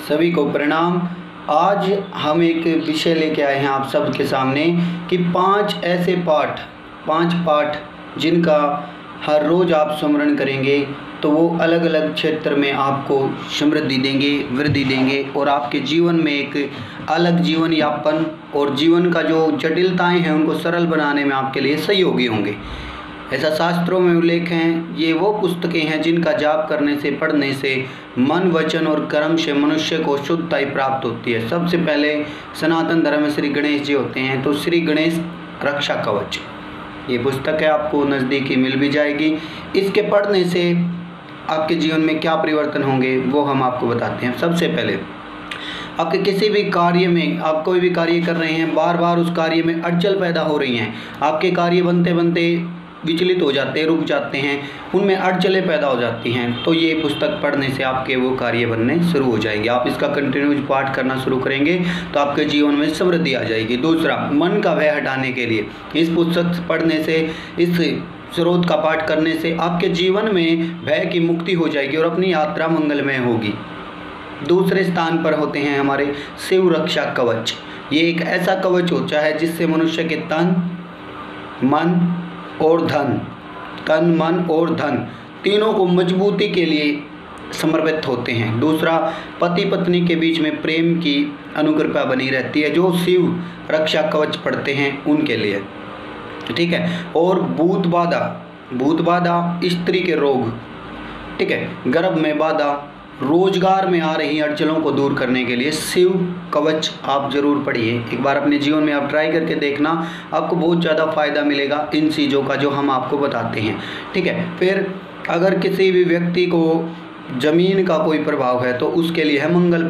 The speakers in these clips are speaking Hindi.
सभी को प्रणाम। आज हम एक विषय लेके आए हैं आप सबके सामने कि 5 ऐसे पाठ जिनका हर रोज़ आप स्मरण करेंगे तो वो अलग अलग क्षेत्र में आपको समृद्धि देंगे, वृद्धि देंगे और आपके जीवन में एक अलग जीवन यापन और जीवन का जो जटिलताएं हैं उनको सरल बनाने में आपके लिए सहयोगी होंगे। ऐसा शास्त्रों में उल्लेख हैं। ये वो पुस्तकें हैं जिनका जाप करने से, पढ़ने से मन, वचन और कर्म से मनुष्य को शुद्धता प्राप्त होती है। सबसे पहले सनातन धर्म में श्री गणेश जी होते हैं, तो श्री गणेश रक्षा कवच ये पुस्तक है, आपको नज़दीकी मिल भी जाएगी। इसके पढ़ने से आपके जीवन में क्या परिवर्तन होंगे वो हम आपको बताते हैं। सबसे पहले आपके किसी भी कार्य में, आप कोई भी कार्य कर रहे हैं, बार बार उस कार्य में अड़चन पैदा हो रही हैं, आपके कार्य बनते बनते विचलित हो जाते हैं, रुक जाते हैं, उनमें अड़चनें पैदा हो जाती हैं, तो ये पुस्तक पढ़ने से आपके वो कार्य बनने शुरू हो जाएंगे। आप इसका कंटिन्यूज पाठ करना शुरू करेंगे तो आपके जीवन में समृद्धि आ जाएगी। दूसरा, मन का भय हटाने के लिए इस पुस्तक पढ़ने से, इस स्रोत का पाठ करने से आपके जीवन में भय की मुक्ति हो जाएगी और अपनी यात्रा मंगलमय होगी। दूसरे स्थान पर होते हैं हमारे शिव रक्षा कवच। ये एक ऐसा कवच होता है जिससे मनुष्य के तन, मन और धन तीनों को मजबूती के लिए समर्पित होते हैं। दूसरा, पति पत्नी के बीच में प्रेम की अनुकृपा बनी रहती है जो शिव रक्षा कवच पढ़ते हैं उनके लिए, ठीक है। और भूत बाधा, स्त्री के रोग, ठीक है, गर्भ में बाधा, रोजगार में आ रही अड़चनों को दूर करने के लिए शिव कवच आप जरूर पढ़िए। एक बार अपने जीवन में आप ट्राई करके देखना, आपको बहुत ज़्यादा फायदा मिलेगा इन चीज़ों का जो हम आपको बताते हैं, ठीक है। फिर अगर किसी भी व्यक्ति को जमीन का कोई प्रभाव है तो उसके लिए है मंगल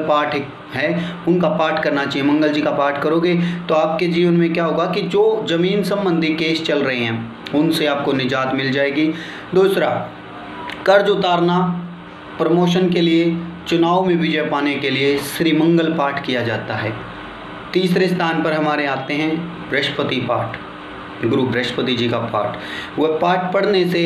पाठ है, उनका पाठ करना चाहिए। मंगल जी का पाठ करोगे तो आपके जीवन में क्या होगा कि जो जमीन संबंधी केस चल रहे हैं उनसे आपको निजात मिल जाएगी। दूसरा, कर्ज उतारना, प्रमोशन के लिए, चुनाव में विजय पाने के लिए श्री मंगल पाठ किया जाता है। तीसरे स्थान पर हमारे आते हैं बृहस्पति पाठ, गुरु बृहस्पति जी का पाठ। वह पाठ पढ़ने से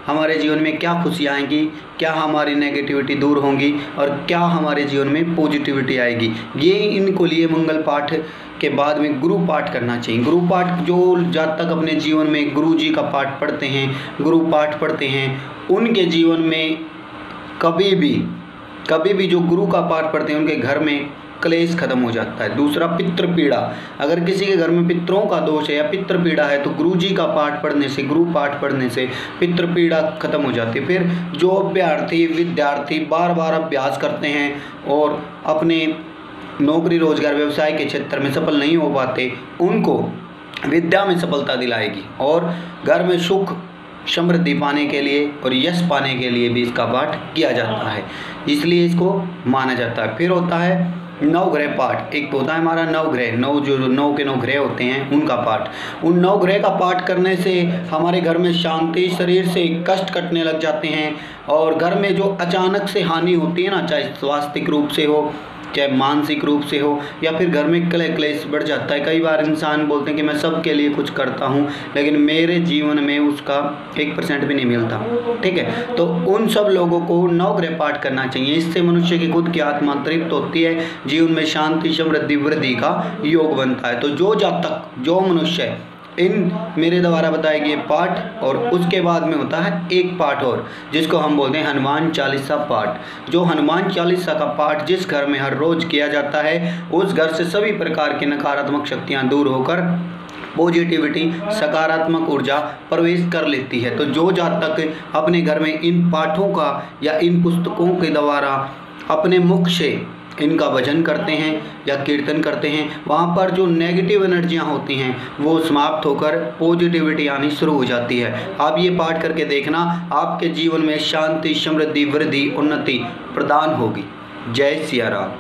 हमारे जीवन में क्या खुशियाँ आएंगी, क्या हमारी नेगेटिविटी दूर होंगी और क्या हमारे जीवन में पॉजिटिविटी आएगी, ये इनको लिए मंगल पाठ के बाद में गुरु पाठ करना चाहिए। गुरु पाठ जो जब तक अपने जीवन में गुरु जी का पाठ पढ़ते हैं, गुरु पाठ पढ़ते हैं, उनके जीवन में कभी भी जो गुरु का पाठ पढ़ते हैं उनके घर में क्लेश खत्म हो जाता है। दूसरा, पितृ पीड़ा, अगर किसी के घर में पितरों का दोष है या पितृ पीड़ा है तो गुरु जी का पाठ पढ़ने से, गुरु पाठ पढ़ने से पितृ पीड़ा खत्म हो जाती है। फिर जो विद्यार्थी बार बार अभ्यास करते हैं और अपने नौकरी रोजगार व्यवसाय के क्षेत्र में सफल नहीं हो पाते, उनको विद्या में सफलता दिलाएगी और घर में सुख समृद्धि पाने के लिए और यश पाने के लिए भी इसका पाठ किया जाता है, इसलिए इसको माना जाता है। फिर होता है नवग्रह पाठ। एक तो होता है हमारा नवग्रह, नौ के 9 ग्रह होते हैं उनका पाठ। उन 9 ग्रह का पाठ करने से हमारे घर में शांति, शरीर से कष्ट कटने लग जाते हैं और घर में जो अचानक से हानि होती है ना, चाहे स्वास्थ्यिक रूप से हो, चाहे मानसिक रूप से हो, या फिर घर में क्लेश बढ़ जाता है। कई बार इंसान बोलते हैं कि मैं सबके लिए कुछ करता हूँ लेकिन मेरे जीवन में उसका 1% भी नहीं मिलता, ठीक है। तो उन सब लोगों को नवग्रह पाठ करना चाहिए। इससे मनुष्य की खुद की आत्मा तृप्त होती है, जीवन में शांति, समृद्धि, वृद्धि का योग बनता है। तो जो मनुष्य इन मेरे द्वारा बताए गए पाठ और उसके बाद में होता है एक पाठ और जिसको हम बोलते हैं हनुमान चालीसा पाठ। जो हनुमान चालीसा का पाठ जिस घर में हर रोज किया जाता है उस घर से सभी प्रकार की नकारात्मक शक्तियां दूर होकर पॉजिटिविटी, सकारात्मक ऊर्जा प्रवेश कर लेती है। तो जो जब तक अपने घर में इन पाठों का या इन पुस्तकों के द्वारा अपने मुख से इनका भजन करते हैं या कीर्तन करते हैं, वहाँ पर जो नेगेटिव एनर्जियाँ होती हैं वो समाप्त होकर पॉजिटिविटी आनी शुरू हो जाती है। आप ये पाठ करके देखना, आपके जीवन में शांति, समृद्धि, वृद्धि, उन्नति प्रदान होगी। जय सिया राम।